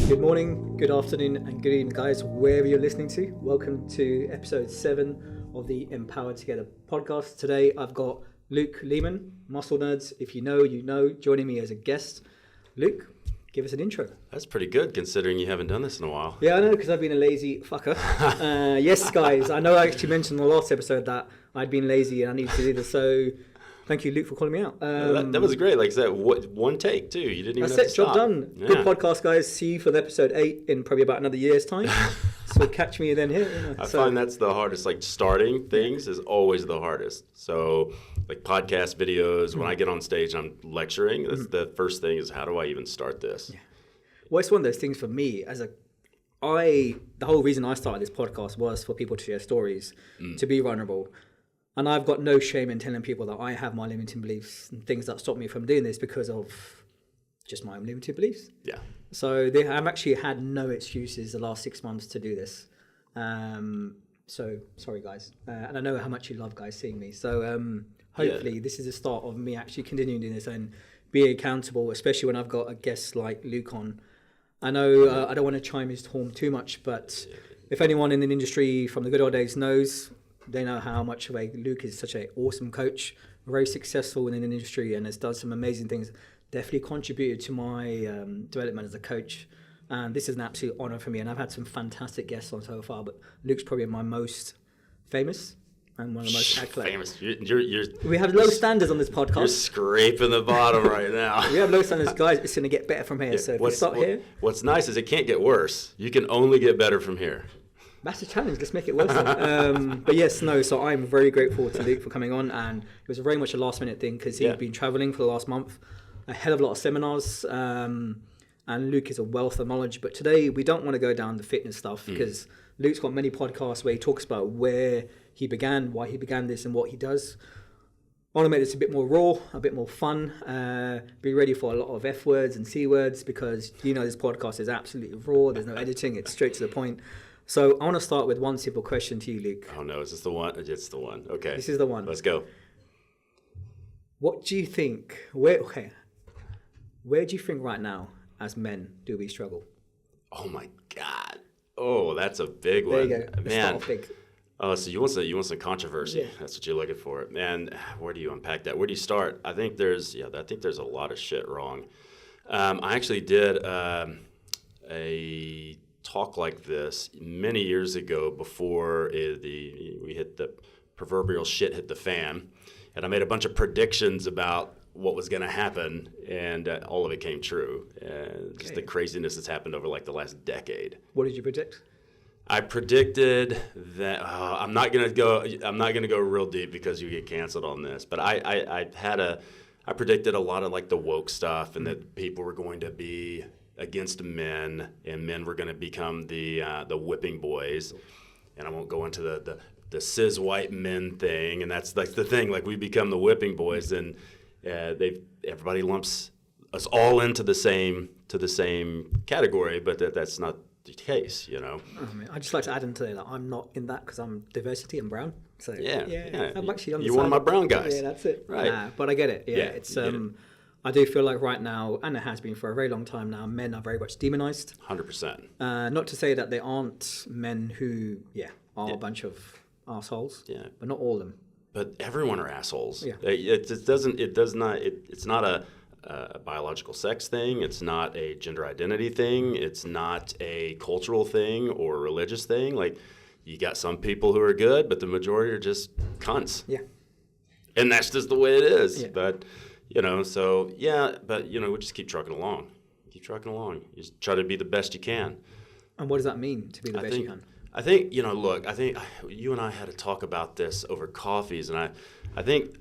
Good morning, good afternoon, and good evening, guys, wherever you're listening to. Welcome to episode 7 of the Empowered Together podcast. Today, I've got Luke Leaman, Muscle Nerds. If you know, you know, joining me as a guest. Luke, give us an intro. That's pretty good, considering you haven't done this in a while. Yeah, I know, because I've been a lazy fucker. Yes, guys, I know I actually mentioned in the last episode that I'd been lazy and I needed to do this, so thank you, Luke, for calling me out. That was great. Like I said, one take, too. You didn't even have to stop. Job done. Yeah. Good podcast, guys. See you for the episode 8 in probably about another year's time. So catch me then here. You know. I find that's the hardest. Like, starting things is always the hardest. So, like podcast videos, when I get on stage and I'm lecturing, that's the first thing is, how do I even start this? Yeah. Well, it's one of those things for me. The whole reason I started this podcast was for people to share stories, to be vulnerable. And I've got no shame in telling people that I have my limiting beliefs and things that stop me from doing this because of just my own limited beliefs. Yeah. So I've actually had no excuses the last 6 months to do this. So sorry, guys. And I know how much you love guys seeing me. So hopefully this is the start of me actually continuing doing this and being accountable, especially when I've got a guest like Luke on. I know I don't want to chime his horn too much, but if anyone in the industry from the good old days knows, they know how much Luke is such an awesome coach, very successful in the industry, and has done some amazing things. Definitely contributed to my development as a coach. And this is an absolute honor for me. And I've had some fantastic guests on so far, but Luke's probably my most famous and one of the most acclaimed. Famous. We have low standards on this podcast. You're scraping the bottom right now. We have low standards, guys. It's going to get better from here. Yeah, so if we start here. What's nice is it can't get worse. You can only get better from here. That's a challenge. Let's make it worse. But yes, no. So I'm very grateful to Luke for coming on, and it was very much a last minute thing because he'd been traveling for the last month, a hell of a lot of seminars, and Luke is a wealth of knowledge. But today we don't want to go down the fitness stuff because Luke's got many podcasts where he talks about where he began, why he began this, and what he does. I want to make this a bit more raw, a bit more fun. Be ready for a lot of F words and C words because this podcast is absolutely raw. There's no editing. It's straight to the point. So I want to start with one simple question to you, Luke. Oh, no. Is this the one? It's the one. Okay. This is the one. Let's go. What do you think? Where do you think right now, as men, do we struggle? Oh, my God. Oh, that's a big one. There you go. Man. Start big. Oh, so you want some controversy. Yeah. That's what you're looking for. Man, where do you unpack that? Where do you start? I think there's a lot of shit wrong. I actually did a talk like this many years ago before we hit the proverbial shit hit the fan, and I made a bunch of predictions about what was going to happen, and all of it came true. Just the craziness that's happened over like the last decade. What did you predict? I predicted that I'm not going to go real deep because you get canceled on this, but I predicted a lot of like the woke stuff and that people were going to be against men, and men were going to become the whipping boys. And I won't go into the cis white men thing, and that's like the thing. Like, we become the whipping boys, and everybody lumps us all into the same category, but that's not the case, I'd just like to add into that I'm not in that because I'm diversity and brown. So yeah. I'm actually on the You're side. one of my brown guys. Yeah, that's it. Right. But I get it. Yeah, it's I do feel like right now, and it has been for a very long time now, men are very much demonized. 100%. Not to say that there aren't men who, are a bunch of assholes. Yeah. But not all of them. But everyone are assholes. Yeah. It's not a biological sex thing. It's not a gender identity thing. It's not a cultural thing or a religious thing. Like, you got some people who are good, but the majority are just cunts. Yeah. And that's just the way it is. Yeah. But, we just keep trucking along. You just try to be the best you can. And what does that mean, to be the best you can? I think, I think you and I had a talk about this over coffees, and I think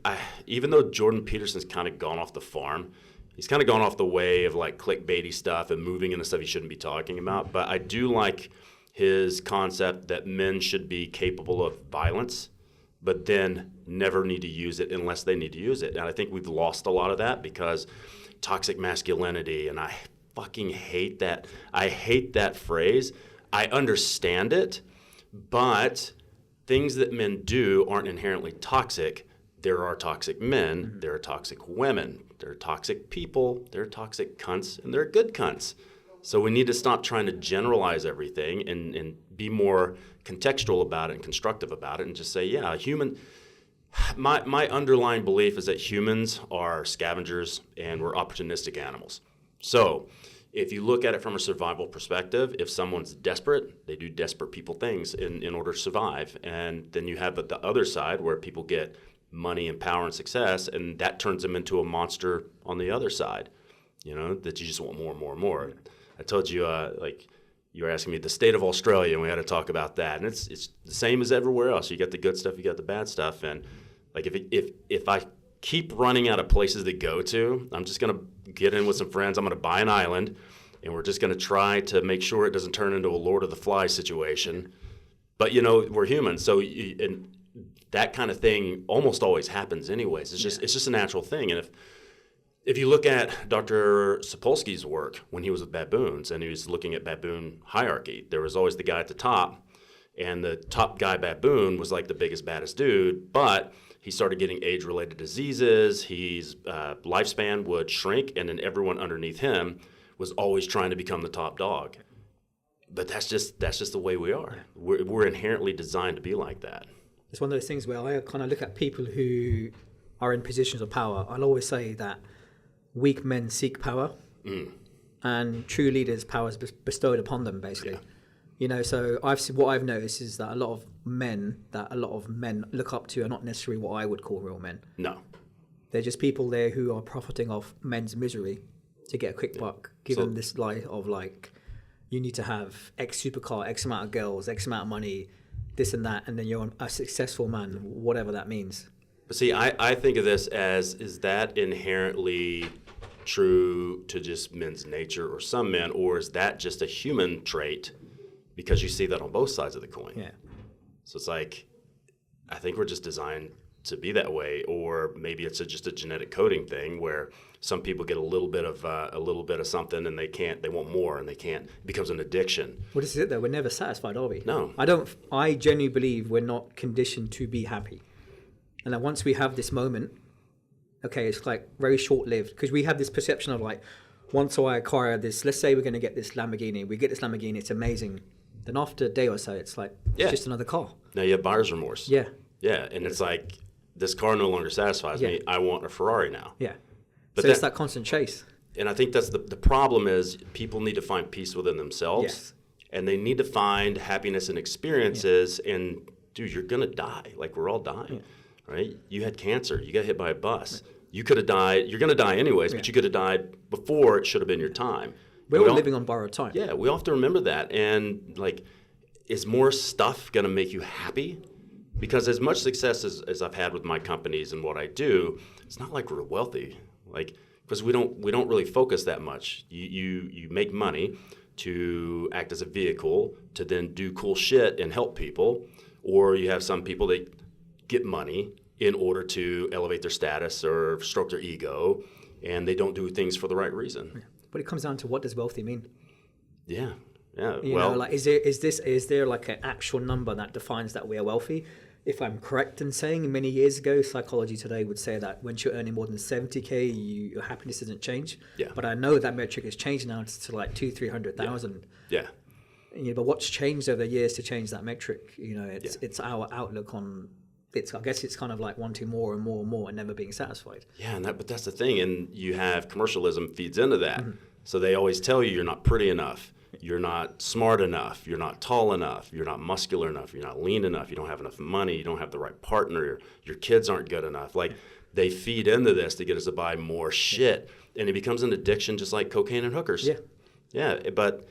even though Jordan Peterson's kind of gone off the farm, he's kind of gone off the way of like clickbaity stuff and moving into stuff he shouldn't be talking about, but I do like his concept that men should be capable of violence, but then never need to use it unless they need to use it. And I think we've lost a lot of that because toxic masculinity, and I fucking hate that. I hate that phrase. I understand it, but things that men do aren't inherently toxic. there are toxic men, there are toxic women, there are toxic people, there are toxic cunts, and there are good cunts. So we need to stop trying to generalize everything and be more contextual about it and constructive about it and just say, yeah, my underlying belief is that humans are scavengers and we're opportunistic animals. So if you look at it from a survival perspective, if someone's desperate, they do desperate people things in order to survive. And then you have the other side where people get money and power and success, and that turns them into a monster on the other side, that you just want more and more and more. I told you, you were asking me the state of Australia, and we had to talk about that. And it's the same as everywhere else. You got the good stuff, you got the bad stuff. And like if I keep running out of places to go to, I'm just going to get in with some friends. I'm going to buy an island, and we're just going to try to make sure it doesn't turn into a Lord of the Flies situation. But, we're human, so and that kind of thing almost always happens anyways. It's just a natural thing. And if you look at Dr. Sapolsky's work when he was with baboons and he was looking at baboon hierarchy, there was always the guy at the top, and the top guy baboon was like the biggest, baddest dude, but he started getting age-related diseases. His lifespan would shrink, and then everyone underneath him was always trying to become the top dog. But that's just the way we are. We're inherently designed to be like that. It's one of those things where I kind of look at people who are in positions of power. I'll always say that weak men seek power, and true leaders, power is bestowed upon them, basically. Yeah. So what I've noticed is that a lot of men look up to are not necessarily what I would call real men. No. They're just people there who are profiting off men's misery to get a quick buck, give them this lie of like, you need to have X supercar, X amount of girls, X amount of money, this and that, and then you're a successful man, whatever that means. But see, I think of this as, is that inherently true to just men's nature or some men, or is that just a human trait because you see that on both sides of the coin? Yeah. So it's like, I think we're just designed to be that way, or maybe it's just a genetic coding thing where some people get a little bit of something and they want more and they can't. It becomes an addiction. Well, this is it though. We're never satisfied, are we? No. I genuinely believe we're not conditioned to be happy. And then once we have this moment, okay, it's like very short-lived because we have this perception of like, once I acquire this, let's say we're going to get this Lamborghini. We get this Lamborghini, it's amazing. Then after a day or so, it's like, it's just another car. Now you have buyer's remorse. Yeah. Yeah, and it's like, this car no longer satisfies me. I want a Ferrari now. Yeah. But so it's that constant chase. And I think that's the problem is people need to find peace within themselves. Yes. And they need to find happiness in experiences. Yeah. And, dude, you're going to die. Like, we're all dying. Yeah. Right? You had cancer. You got hit by a bus. Yeah. You could have died. You're going to die anyways, but you could have died before it should have been your time. We're all living on borrowed time. Yeah, we all have to remember that. And, like, is more stuff going to make you happy? Because as much success as I've had with my companies and what I do, it's not like we're wealthy. Like, because we don't really focus that much. You make money to act as a vehicle to then do cool shit and help people, or you have some people that get money in order to elevate their status or stroke their ego, and they don't do things for the right reason. But it comes down to, what does wealthy mean? Yeah. Yeah. You know, like, is there like an actual number that defines that we are wealthy? If I'm correct in saying, many years ago, Psychology Today would say that once you're earning more than 70K, your happiness doesn't change. Yeah. But I know that metric has changed now to like 200,000-300,000. Yeah. But what's changed over the years to change that metric? It's our outlook on. I guess it's kind of like wanting more and more and more and never being satisfied. Yeah, but that's the thing, and you have commercialism feeds into that. Mm-hmm. So they always tell you you're not pretty enough. You're not smart enough, you're not tall enough, you're not muscular enough, you're not lean enough, you don't have enough money, you don't have the right partner, your kids aren't good enough. Like, they feed into this to get us to buy more shit, and it becomes an addiction just like cocaine and hookers. Yeah. Yeah, but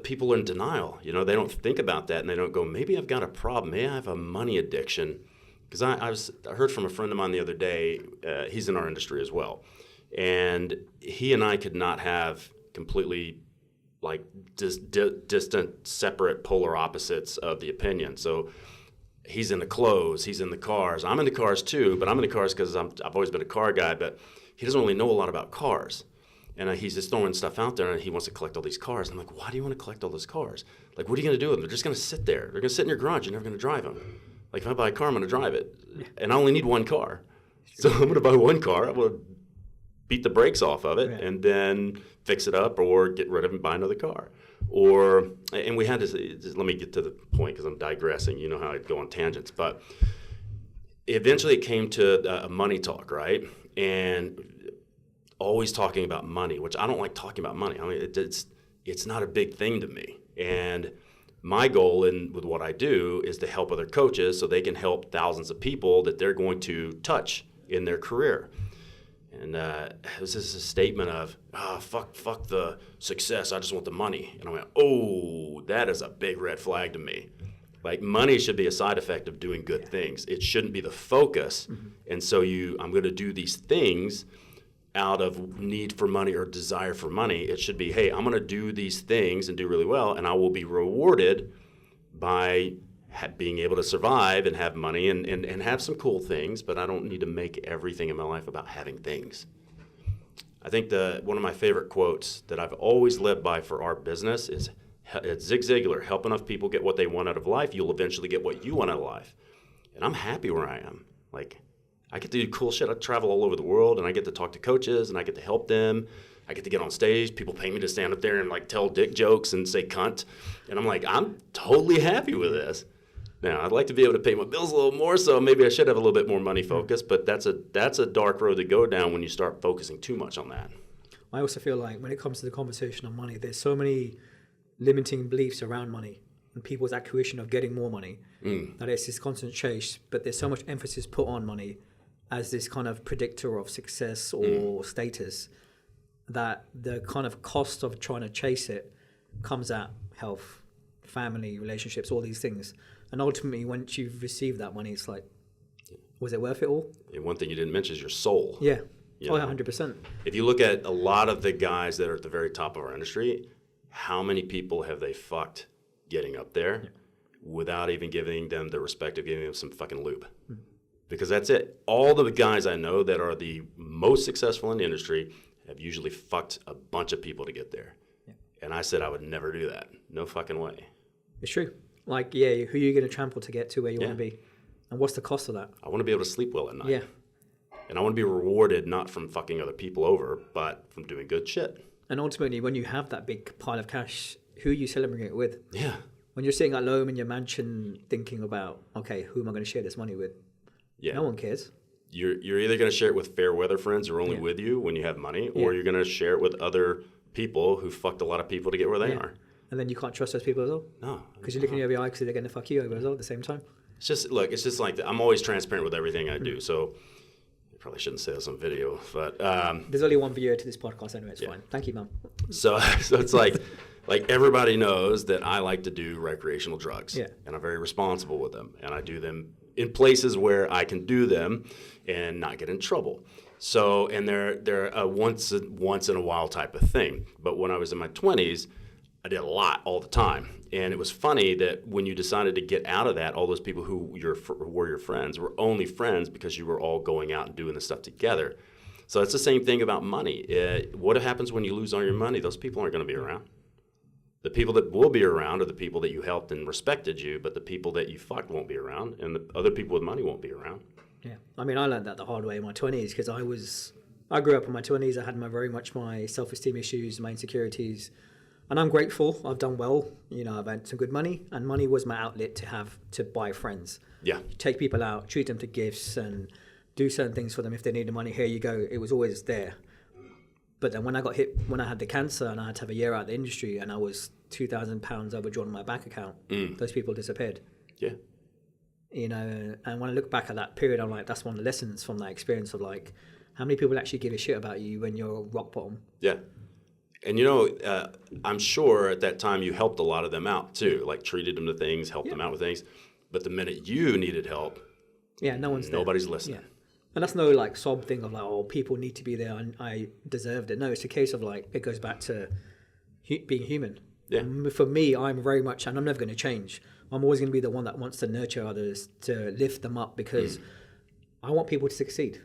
people are in denial. They don't think about that, and they don't go, maybe I've got a problem, maybe I have a money addiction. Because I heard from a friend of mine the other day, he's in our industry as well, and he and I could not have completely like distant, separate, polar opposites of the opinion. So he's into clothes, he's into cars. I'm into cars too, but I'm into cars because I've always been a car guy, but he doesn't really know a lot about cars. And he's just throwing stuff out there, and he wants to collect all these cars. And I'm like, why do you want to collect all those cars? Like, what are you going to do with them? They're just going to sit there. They're going to sit in your garage. You're never going to drive them. Like if I buy a car, I'm going to drive it. And I only need one car. So I'm going to buy one car. I'm going to beat the brakes off of it and then fix it up or get rid of it and buy another car. Or, and we had this, let me get to the point because I'm digressing. You know how I go on tangents. But eventually it came to a money talk, right? And always talking about money, which I don't like talking about money. I mean, it's not a big thing to me. And my goal with what I do is to help other coaches so they can help thousands of people that they're going to touch in their career. And it was just a statement of, fuck the success, I just want the money. And I went, oh, that is a big red flag to me. Like, money should be a side effect of doing good things. It shouldn't be the focus. Mm-hmm. And so I'm going to do these things out of need for money or desire for money. It should be, hey, I'm going to do these things and do really well, and I will be rewarded by being able to survive and have money and have some cool things, but I don't need to make everything in my life about having things. I think one of my favorite quotes that I've always lived by for our business is Zig Ziglar, help enough people get what they want out of life, you'll eventually get what you want out of life. And I'm happy where I am. Like, I get to do cool shit. I travel all over the world, and I get to talk to coaches, and I get to help them. I get to get on stage. People pay me to stand up there and like tell dick jokes and say cunt. And I'm like, I'm totally happy with this. Now, I'd like to be able to pay my bills a little more, so maybe I should have a little bit more money focus, but that's a dark road to go down when you start focusing too much on that. I also feel like when it comes to the conversation on money, there's so many limiting beliefs around money and people's acquisition of getting more money that it's this constant chase, but there's so much emphasis put on money as this kind of predictor of success or status that the kind of cost of trying to chase it comes at health, family, relationships, all these things. And ultimately, once you've received that money, it's like, was it worth it all? And one thing you didn't mention is your soul. Yeah. You know? 100%. If you look at a lot of the guys that are at the very top of our industry, how many people have they fucked getting up there without even giving them the respect of giving them some fucking lube? Mm-hmm. Because that's it. All the guys I know that are the most successful in the industry have usually fucked a bunch of people to get there. Yeah. And I said I would never do that. No fucking way. It's true. Like, who are you going to trample to get to where you want to be? And what's the cost of that? I want to be able to sleep well at night. Yeah. And I want to be rewarded not from fucking other people over, but from doing good shit. And ultimately, when you have that big pile of cash, who are you celebrating it with? Yeah. When you're sitting at home in your mansion thinking about, okay, who am I going to share this money with? Yeah. No one cares. You're either going to share it with fair weather friends who are only with you when you have money, or you're going to share it with other people who fucked a lot of people to get where they are. And then you can't trust those people as well. No. Because you're looking over your eye because they're going to fuck you over as well at the same time. It's just like that. I'm always transparent with everything I do. So I probably shouldn't say this on video, but there's only one viewer to this podcast anyway. It's fine. Thank you, Mum. So it's like everybody knows that I like to do recreational drugs. Yeah. And I'm very responsible with them. And I do them in places where I can do them and not get in trouble. So, and they're a once in a while type of thing. But when I was in my 20s, I did a lot all the time. And it was funny that when you decided to get out of that, all those people who were your friends were only friends because you were all going out and doing this stuff together. So it's the same thing about money. What happens when you lose all your money? Those people aren't going to be around. The people that will be around are the people that you helped and respected you, but the people that you fucked won't be around, and the other people with money won't be around. Yeah. I mean, I learned that the hard way in my 20s because I grew up in my 20s. I had very much my self-esteem issues, my insecurities. And I'm grateful. I've done well. I've had some good money, and money was my outlet to buy friends. Yeah. Take people out, treat them to gifts, and do certain things for them if they needed money. Here you go. It was always there. But then when I had the cancer and I had to have a year out of the industry, and I was £2,000 overdrawn on my bank account, those people disappeared. Yeah. And when I look back at that period, I'm like, that's one of the lessons from that experience of like, how many people actually give a shit about you when you're rock bottom? Yeah. And I'm sure at that time you helped a lot of them out too, like treated them to things, helped them out with things. But the minute you needed help, nobody's listening. Yeah. And that's no like sob thing of like, oh, people need to be there and I deserved it. No, it's a case of like, it goes back to being human. Yeah. For me, I'm very much, and I'm never going to change. I'm always going to be the one that wants to nurture others, to lift them up, because I want people to succeed.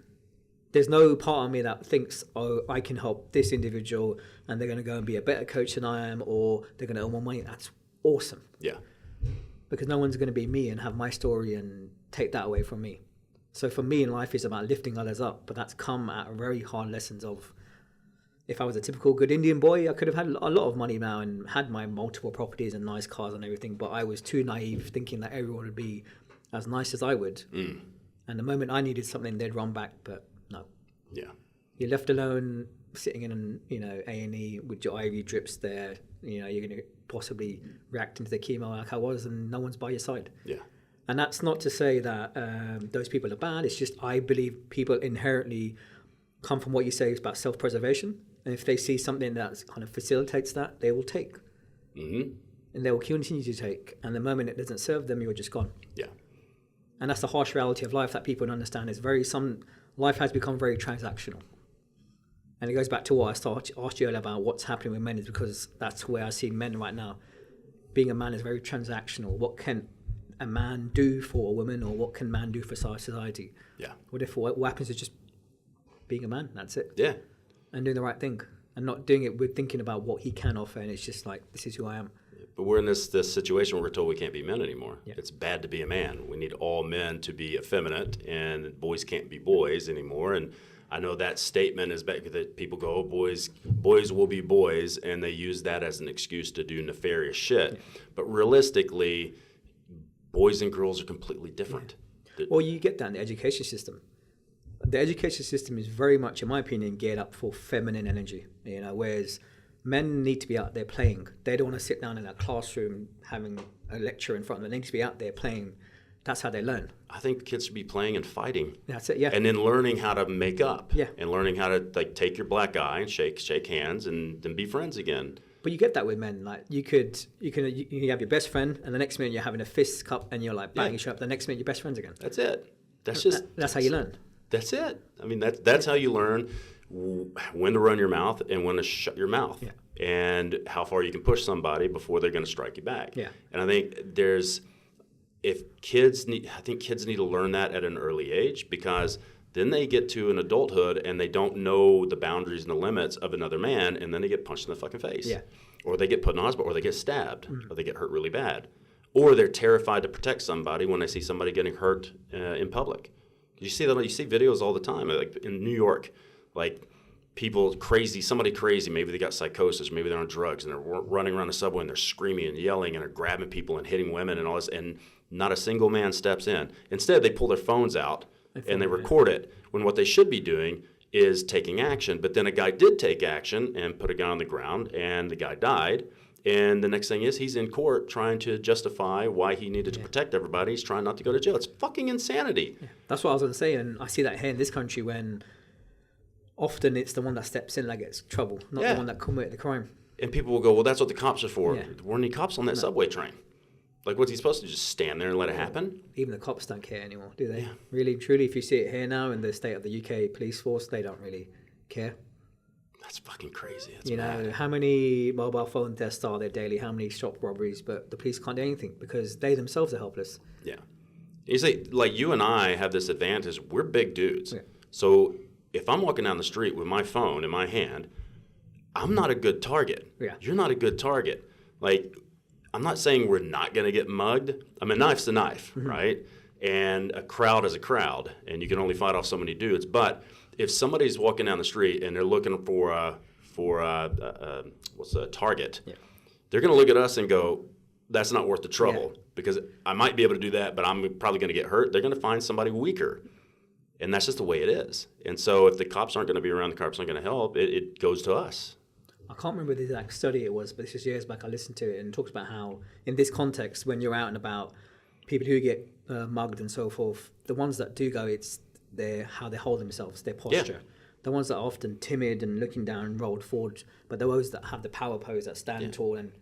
There's no part of me that thinks, oh, I can help this individual and they're going to go and be a better coach than I am, or they're going to earn more money. That's awesome. Yeah. because no one's going to be me and have my story and take that away from me. So for me in life, it's about lifting others up, but that's come at very hard lessons of, if I was a typical good Indian boy, I could have had a lot of money now and had my multiple properties and nice cars and everything, but I was too naive thinking that everyone would be as nice as I would. And the moment I needed something, they'd run back, but no. Yeah. You're left alone, sitting in, A&E with your IV drips there. You're going to possibly react into the chemo like I was, and no one's by your side. Yeah. And that's not to say that those people are bad. It's just I believe people inherently come from what you say about self-preservation. And if they see something that kind of facilitates that, they will take. And they will continue to take. And the moment it doesn't serve them, you're just gone. Yeah. And that's the harsh reality of life that people don't understand. Life has become very transactional. And it goes back to what I asked you earlier about what's happening with men, is because that's where I see men right now. Being a man is very transactional. What can a man do for a woman, or what can man do for society? Yeah. What happens is just being a man. That's it. Yeah. And doing the right thing, and not doing it with thinking about what he can offer. And it's just like, this is who I am. But we're in this situation where we're told we can't be men anymore. Yeah. It's bad to be a man. We need all men to be effeminate, and boys can't be boys anymore. And I know that statement is back that people go, oh, boys will be boys, and they use that as an excuse to do nefarious shit. Yeah. But realistically, boys and girls are completely different. Yeah. Well, you get that in the education system. The education system is very much, in my opinion, geared up for feminine energy, whereas men need to be out there playing. They don't want to sit down in a classroom having a lecture in front of them. They need to be out there playing. That's how they learn. I think kids should be playing and fighting. That's it, yeah. And then learning how to make up. Yeah. And learning how to take your black eye and shake hands and then be friends again. But you get that with men. Like you have your best friend, and the next minute you're having a fist cup, and you're like banging each other up. The next minute you're best friends again. That's it. That's how you learn. That's it. I mean, that's how you learn when to run your mouth and when to shut your mouth. Yeah. And how far you can push somebody before they're going to strike you back. Yeah. And I think kids need to learn that at an early age, because then they get to an adulthood and they don't know the boundaries and the limits of another man, and then they get punched in the fucking face. Yeah. Or they get put in the hospital, or they get stabbed, or they get hurt really bad. Or they're terrified to protect somebody when they see somebody getting hurt in public. You see videos all the time, like in New York, like somebody crazy, maybe they got psychosis, maybe they're on drugs, and they're running around the subway and they're screaming and yelling and they're grabbing people and hitting women and all this, and not a single man steps in. Instead, they pull their phones out and they record it, when what they should be doing is taking action. But then a guy did take action and put a guy on the ground, and the guy died. And the next thing is he's in court trying to justify why he needed to protect everybody. He's trying not to go to jail. It's fucking insanity. Yeah. That's what I was going to say, and I see that here in this country when often it's the one that steps in that gets trouble, not the one that committed the crime. And people will go, well, that's what the cops are for. Yeah. There weren't any cops on that subway train. Like, what's he supposed to just stand there and let it happen? Even the cops don't care anymore, do they? Yeah. Really, truly, if you see it here now in the state of the UK police force, they don't really care. That's fucking crazy. That's mad. How many mobile phone tests are there daily? How many shop robberies? But the police can't do anything because they themselves are helpless. Yeah. You say, like, you and I have this advantage. We're big dudes. Yeah. So if I'm walking down the street with my phone in my hand, I'm not a good target. Yeah. You're not a good target. Like, I'm not saying we're not going to get mugged. I mean, a knife's a knife, right? And a crowd is a crowd, and you can only fight off so many dudes. But if somebody's walking down the street and they're looking for a target, they're going to look at us and go, that's not worth the trouble, because I might be able to do that, but I'm probably going to get hurt. They're going to find somebody weaker. And that's just the way it is. And so if the cops aren't going to be around, the cops aren't going to help, it goes to us. I can't remember the exact study it was, but this was years back. I listened to it, and it talks about how, in this context, when you're out and about, people who get mugged and so forth, the ones that do go, it's how they hold themselves, their posture. Yeah. The ones that are often timid and looking down and rolled forward, but those that have the power pose, that stand tall and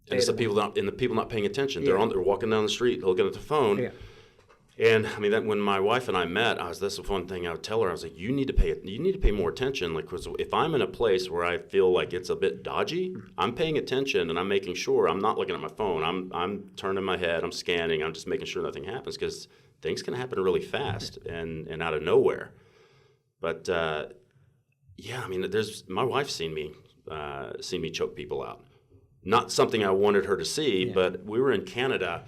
it's the people not paying attention. They're walking down the street, looking at the phone. Yeah. And I mean, when my wife and I met, that's the one thing I would tell her. I was like, you need to pay more attention. Like, 'cause if I'm in a place where I feel like it's a bit dodgy, I'm paying attention and I'm making sure I'm not looking at my phone. I'm turning my head, I'm scanning, I'm just making sure nothing happens, because things can happen really fast and out of nowhere. But I mean, my wife's seen me choke people out. Not something I wanted her to see, but we were in Canada.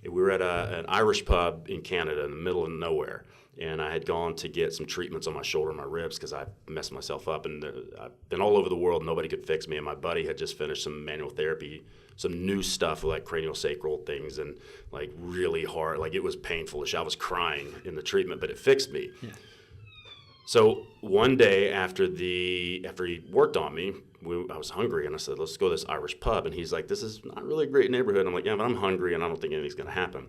We were at an Irish pub in Canada in the middle of nowhere. And I had gone to get some treatments on my shoulder and my ribs because I messed myself up. And I've been all over the world. Nobody could fix me. And my buddy had just finished some manual therapy, some new stuff like craniosacral things and like really hard. Like it was painful. I was crying in the treatment, but it fixed me. Yeah. So one day after he worked on me, I was hungry. And I said, let's go to this Irish pub. And he's like, this is not really a great neighborhood. And I'm like, yeah, but I'm hungry and I don't think anything's going to happen.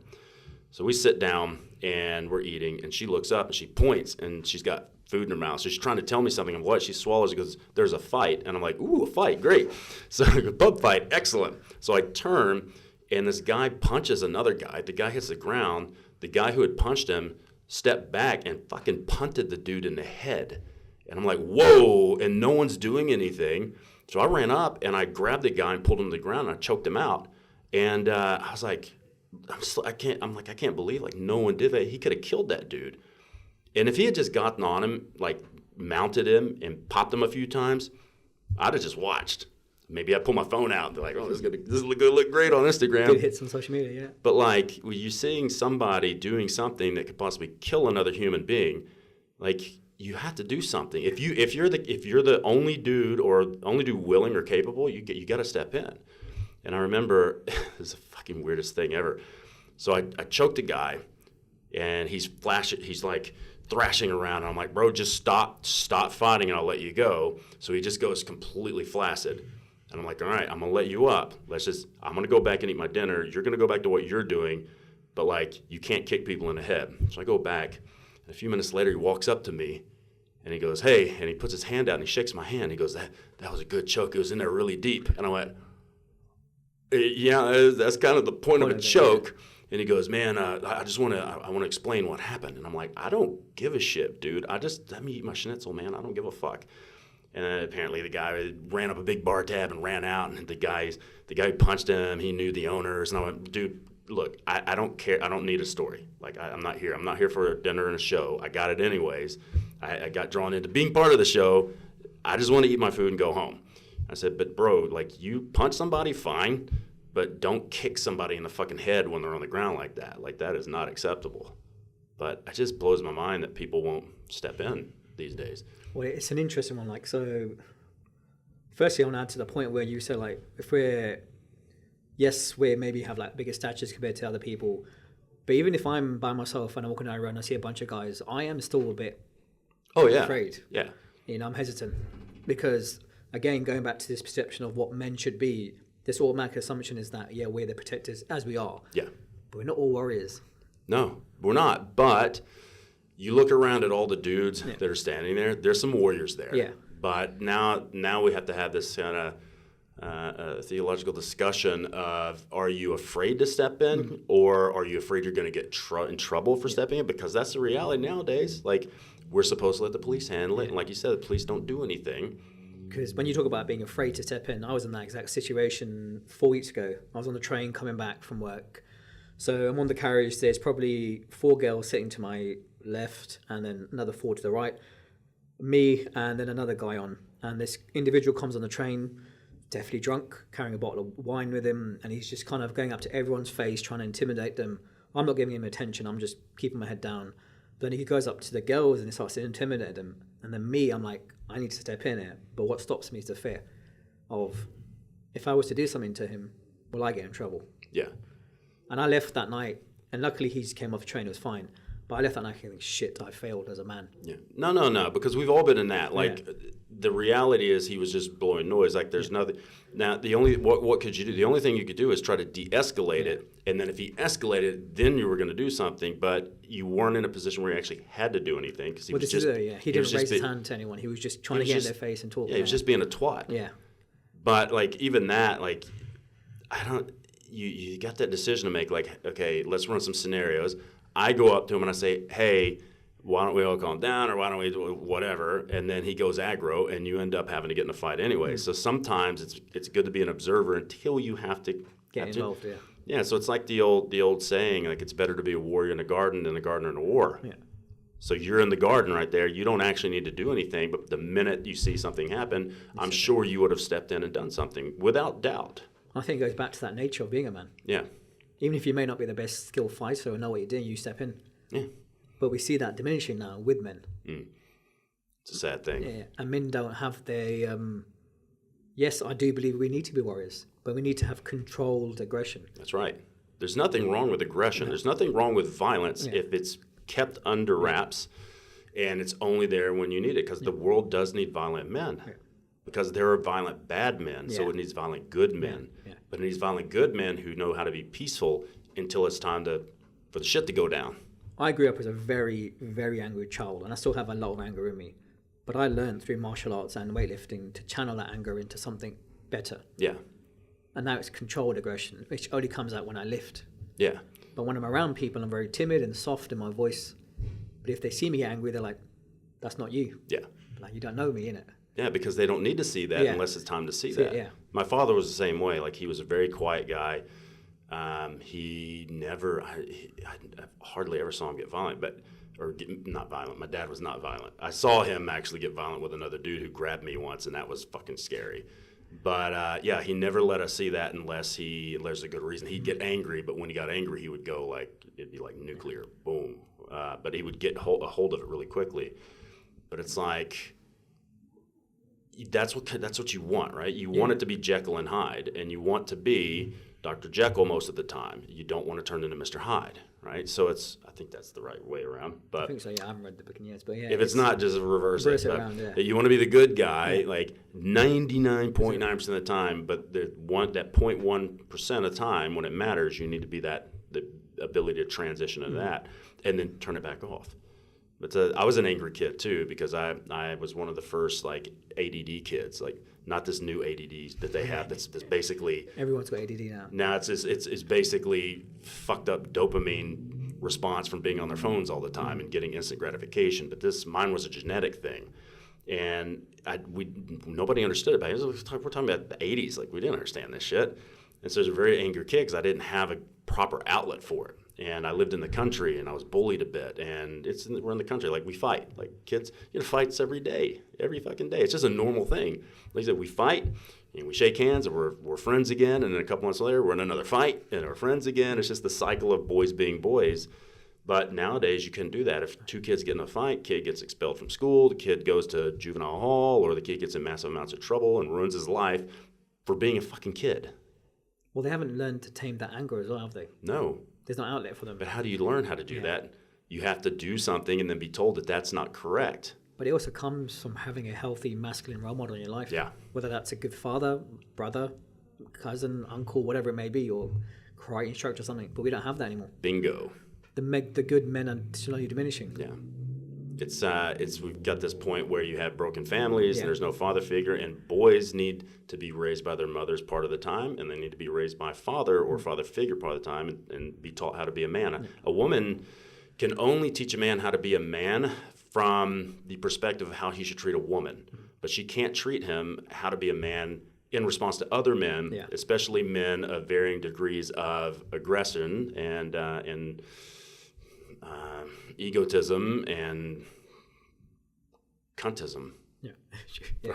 So we sit down and we're eating, and she looks up and she points, and she's got food in her mouth. So she's trying to tell me something of what she swallows. She goes, there's a fight. And I'm like, ooh, a fight, great. So I go, pub fight, excellent. So I turn, and this guy punches another guy. The guy hits the ground. The guy who had punched him stepped back and fucking punted the dude in the head. And I'm like, whoa, and no one's doing anything. So I ran up, and I grabbed the guy and pulled him to the ground, and I choked him out. And I was like, I can't believe like no one did that. He could have killed that dude. And if he had just gotten on him, like mounted him and popped him a few times, I'd have just watched. Maybe I'd pull my phone out and be like, oh, this is going to look great on Instagram. Good hits on social media, yeah. But like when you're seeing somebody doing something that could possibly kill another human being, like you have to do something. If you're the only dude or only dude willing or capable, you got to step in. And I remember, this is the fucking weirdest thing ever. So I choked a guy, and he's like thrashing around. And I'm like, bro, just stop fighting, and I'll let you go. So he just goes completely flaccid. And I'm like, all right, I'm going to let you up. I'm going to go back and eat my dinner. You're going to go back to what you're doing, but like, you can't kick people in the head. So I go back, and a few minutes later, he walks up to me, and he goes, hey, and he puts his hand out, and he shakes my hand. He goes, that was a good choke. It was in there really deep. And I went, yeah, that's kind of the point of a choke. And he goes, man, I want to explain what happened. And I'm like, I don't give a shit, dude. Let me eat my schnitzel, man. I don't give a fuck. And then apparently the guy ran up a big bar tab and ran out. And the guy who punched him, he knew the owners. And I went, dude, look, I don't care. I don't need a story. Like, I'm not here. I'm not here for a dinner and a show. I got it anyways. I got drawn into being part of the show. I just want to eat my food and go home. I said, but bro, like, you punch somebody, fine, but don't kick somebody in the fucking head when they're on the ground like that. Like, that is not acceptable. But it just blows my mind that people won't step in these days. Well, it's an interesting one. Like, so firstly, I want to add to the point where you said, like, if we maybe have like bigger statures compared to other people, but even if I'm by myself and I'm walking around and I see a bunch of guys, I am still a bit afraid. Yeah. You know, I'm hesitant because, again, going back to this perception of what men should be, this automatic assumption is that, yeah, we're the protectors, as we are. Yeah. But we're not all warriors. No, we're not. But you look around at all the dudes that are standing there, there's some warriors there. Yeah. But now we have to have this kind of theological discussion of, are you afraid to step in, or are you afraid you're going to get in trouble for stepping in? Because that's the reality nowadays. Like, we're supposed to let the police handle it. And like you said, the police don't do anything. Because when you talk about being afraid to step in, I was in that exact situation 4 weeks ago. I was on the train coming back from work. So I'm on the carriage. There's probably 4 girls sitting to my left and then another 4 to the right. Me and then another guy on. And this individual comes on the train, definitely drunk, carrying a bottle of wine with him. And he's just kind of going up to everyone's face, trying to intimidate them. I'm not giving him attention. I'm just keeping my head down. Then he goes up to the girls and he starts to intimidate them. And then me, I'm like, I need to step in here. But what stops me is the fear of, if I was to do something to him, will I get in trouble? Yeah. And I left that night, and luckily he just came off the train, it was fine. But I left that night thinking, shit, I failed as a man. Yeah. No, because we've all been in that. Like, the reality is he was just blowing noise. Like, there's nothing. Now, what could you do? The only thing you could do is try to de-escalate it. And then if he escalated, then you were going to do something. But you weren't in a position where you actually had to do anything. Because he was just... He didn't raise his hand to anyone. He was just trying to get in their face and talk. Yeah, he was just being a twat. Yeah. But, like, even that, like, you got that decision to make. Like, okay, let's run some scenarios. I go up to him and I say, hey, why don't we all calm down, or why don't we do whatever? And then he goes aggro, and you end up having to get in a fight anyway. So sometimes it's good to be an observer until you have to get involved. Yeah. So it's like the old saying, like, it's better to be a warrior in a garden than a gardener in a war. Yeah. So you're in the garden right there. You don't actually need to do anything, but the minute you see something happen, I'm sure you would have stepped in and done something without doubt. I think it goes back to that nature of being a man. Yeah. Even if you may not be the best skilled fighter or know what you're doing, you step in. Yeah. But we see that diminishing now with men. It's a sad thing. Yeah, and men don't have the. Yes, I do believe we need to be warriors, but we need to have controlled aggression. That's right. There's nothing wrong with aggression. There's nothing wrong with violence if it's kept under wraps and it's only there when you need it, because the world does need violent men. Because there are violent bad men, so it needs violent good men. But it needs violent good men who know how to be peaceful until it's time for the shit to go down. I grew up as a very, very angry child, and I still have a lot of anger in me. But I learned through martial arts and weightlifting to channel that anger into something better. Yeah. And now it's controlled aggression, which only comes out when I lift. Yeah. But when I'm around people, I'm very timid and soft in my voice. But if they see me angry, they're like, that's not you. Yeah. Like, you don't know me, innit? Yeah, because they don't need to see that unless it's time to see that. Yeah. My father was the same way. Like, he was a very quiet guy. He never, I hardly ever saw him get violent, not violent. My dad was not violent. I saw him actually get violent with another dude who grabbed me once, and that was fucking scary. But he never let us see that unless there's a good reason. He'd get angry, but when he got angry, he would go it'd be like nuclear, boom. But he would get a hold of it really quickly. But it's like, that's what you want, right? You want it to be Jekyll and Hyde, and you want to be Dr. Jekyll most of the time. You don't want to turn into Mr. Hyde, right? So I think that's the right way around. But I think so, I haven't read the book in years, but if it's not, just reverse it. Around, you want to be the good guy, like 99.9% of the time, but that 0.1% of the time when it matters, you need to be the ability to transition into that and then turn it back off. But I was an angry kid too, because I was one of the first ADD kids, not this new ADD that they have. That's basically everyone's got ADD now. Now it's basically fucked up dopamine response from being on their phones all the time and getting instant gratification. But mine was a genetic thing, and nobody understood it. But we're talking about the 80s, we didn't understand this shit. And so I was a very angry kid because I didn't have a proper outlet for it. And I lived in the country, and I was bullied a bit. And we're in the country, we fight. Kids, fights every day, every fucking day. It's just a normal thing. Like I said, we fight, and we shake hands, and we're friends again. And then a couple months later, we're in another fight, and we're friends again. It's just the cycle of boys being boys. But nowadays, you couldn't do that. If two kids get in a fight, kid gets expelled from school, the kid goes to juvenile hall, or the kid gets in massive amounts of trouble and ruins his life for being a fucking kid. Well, they haven't learned to tame that anger as well, have they? No. There's no outlet for them. But how do you learn how to do that? You have to do something and then be told that that's not correct. But it also comes from having a healthy masculine role model in your life. Yeah. Whether that's a good father, brother, cousin, uncle, whatever it may be, or karate instructor or something. But we don't have that anymore. Bingo. The good men are slowly diminishing. Yeah. We've got this point where you have broken families and there's no father figure, and boys need to be raised by their mothers part of the time, and they need to be raised by father or father figure part of the time and be taught how to be a man. A woman can only teach a man how to be a man from the perspective of how he should treat a woman, but she can't treat him how to be a man in response to other men, especially men of varying degrees of aggression and egotism and cuntism. Yeah.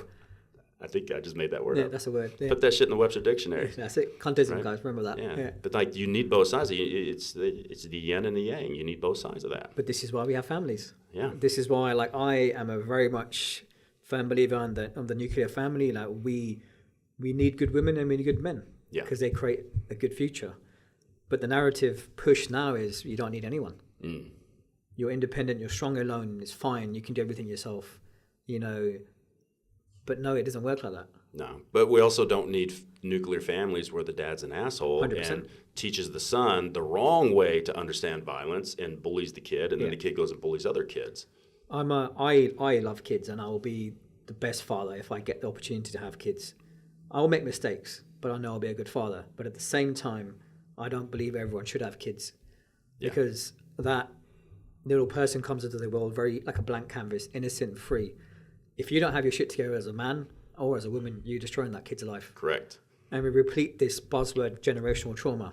I think I just made that word up. That's a word. Yeah. Put that shit in the Webster Dictionary. That's it. Cuntism, Right? guys. Remember that. Yeah. But you need both sides. It's the yin and the yang. You need both sides of that. But this is why we have families. Yeah. This is why, I am a very much firm believer on the nuclear family. We need good women and we need good men. Yeah. Because they create a good future. But the narrative push now is you don't need anyone. You're independent, you're strong alone, it's fine, you can do everything yourself, But no, it doesn't work like that. No, but we also don't need nuclear families where the dad's an asshole 100%. and teaches the son the wrong way to understand violence and bullies the kid, and then the kid goes and bullies other kids. I love kids, and I will be the best father if I get the opportunity to have kids. I will make mistakes, but I know I'll be a good father. But at the same time, I don't believe everyone should have kids. Because that little person comes into the world very like a blank canvas, innocent, free. If you don't have your shit together as a man or as a woman, you're destroying that kid's life. Correct. And we repeat this buzzword, generational trauma.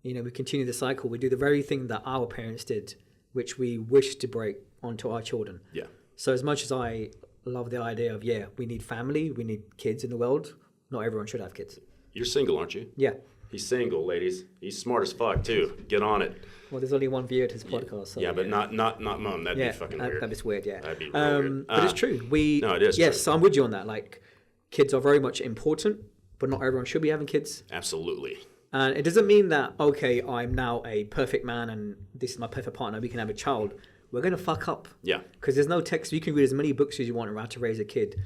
We continue the cycle. We do the very thing that our parents did, which we wish to break onto our children. Yeah. So as much as I love the idea of, we need family, we need kids in the world, not everyone should have kids. You're single, aren't you? Yeah. He's single, ladies. He's smart as fuck too. Get on it. Well, there's only one viewer to his podcast. So yeah, but not mum. That'd be fucking weird. That'd be weird. Yeah. That'd be real weird. But it's true. No, it is. Yes, true. I'm with you on that. Like, kids are very much important, but not everyone should be having kids. Absolutely. And it doesn't mean that, okay, I'm now a perfect man and this is my perfect partner, we can have a child. We're going to fuck up. Yeah. Because there's no text. You can read as many books as you want around how to raise a kid.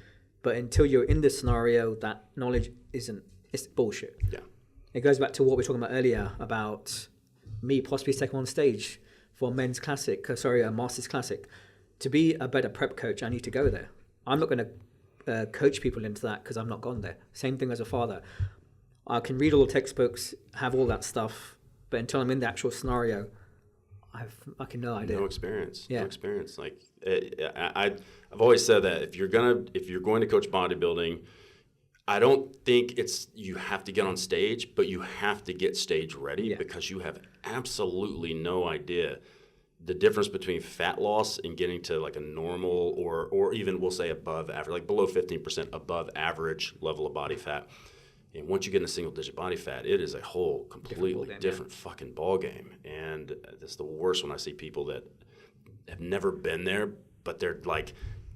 But until you're in this scenario, that knowledge it's bullshit. Yeah. It goes back to what we were talking about earlier about me possibly stepping on stage for a Masters Classic. To be a better prep coach, I need to go there. I'm not going to coach people into that because I've not gone there. Same thing as a father. I can read all the textbooks, have all that stuff, but until I'm in the actual scenario, I've fucking no idea. No experience. Yeah. No experience. Like I've always said that if you're going to coach bodybuilding, I don't think you have to get on stage, but you have to get stage ready because you have absolutely no idea the difference between fat loss and getting to like a normal or even we'll say above average, like below 15% above average level of body fat. And once you get in a single-digit body fat, it is a whole completely different fucking ball game. And that's the worst when I see people that have never been there, but they're like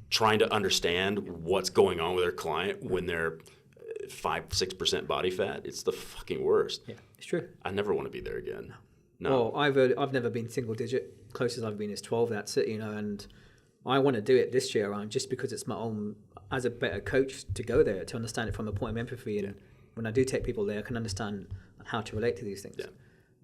trying to understand what's going on with their client when they're 5-6% body fat. It's the fucking worst. Yeah, it's true. I never want to be there again. No. Well, I've never been single-digit. Closest I've been is 12. That's it, and I want to do it this year around just because it's my own as a better coach to go there to understand it from a point of empathy and. When I do take people there, I can understand how to relate to these things. Yeah.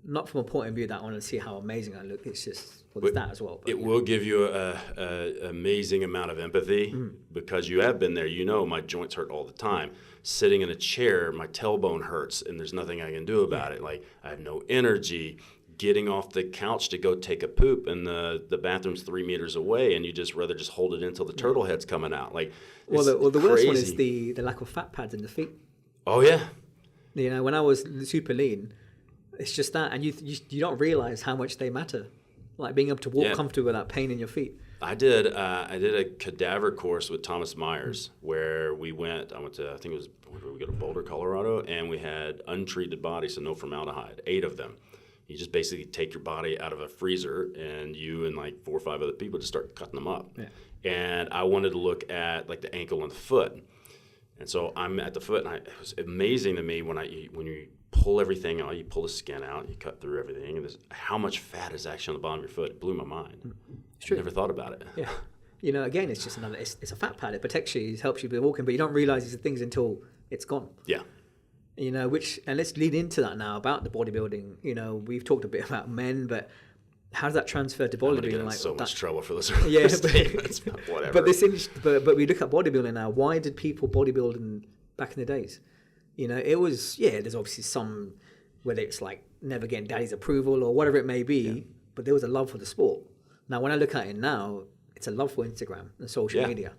Not from a point of view that I want to see how amazing I look. It's just, there's that as well. But, it will give you an amazing amount of empathy because you have been there. You know my joints hurt all the time. Sitting in a chair, my tailbone hurts, and there's nothing I can do about it. Like, I have no energy. Getting off the couch to go take a poop, and the bathroom's 3 meters away, and you just rather just hold it until the turtle head's coming out. Like, the worst one is the lack of fat pads in the feet. Oh, yeah. When I was super lean, it's just that. And you don't realize how much they matter. Like being able to walk comfortably without pain in your feet. I did a cadaver course with Thomas Myers where I went to, I think it was, where did we go to Boulder, Colorado? And we had untreated bodies, so no formaldehyde, 8 of them. You just basically take your body out of a freezer and you and like 4 or 5 other people just start cutting them up. Yeah. And I wanted to look at like the ankle and the foot. And so I'm at the foot, and it was amazing to me when you pull everything out, you pull the skin out, you cut through everything, and how much fat is actually on the bottom of your foot. It blew my mind. It's true. I never thought about it. Yeah. Again, it's just it's a fat pad. It protects you, it helps you be walking, but you don't realize these things until it's gone. Yeah. And let's lead into that now about the bodybuilding. We've talked a bit about men, but how does that transfer to bodybuilding? I'm get in so much trouble for this. Statements, but whatever. But we look at bodybuilding now. Why did people bodybuilding back in the days? It was there's obviously some whether it's like never getting daddy's approval or whatever it may be, but there was a love for the sport. Now when I look at it now, it's a love for Instagram and social media.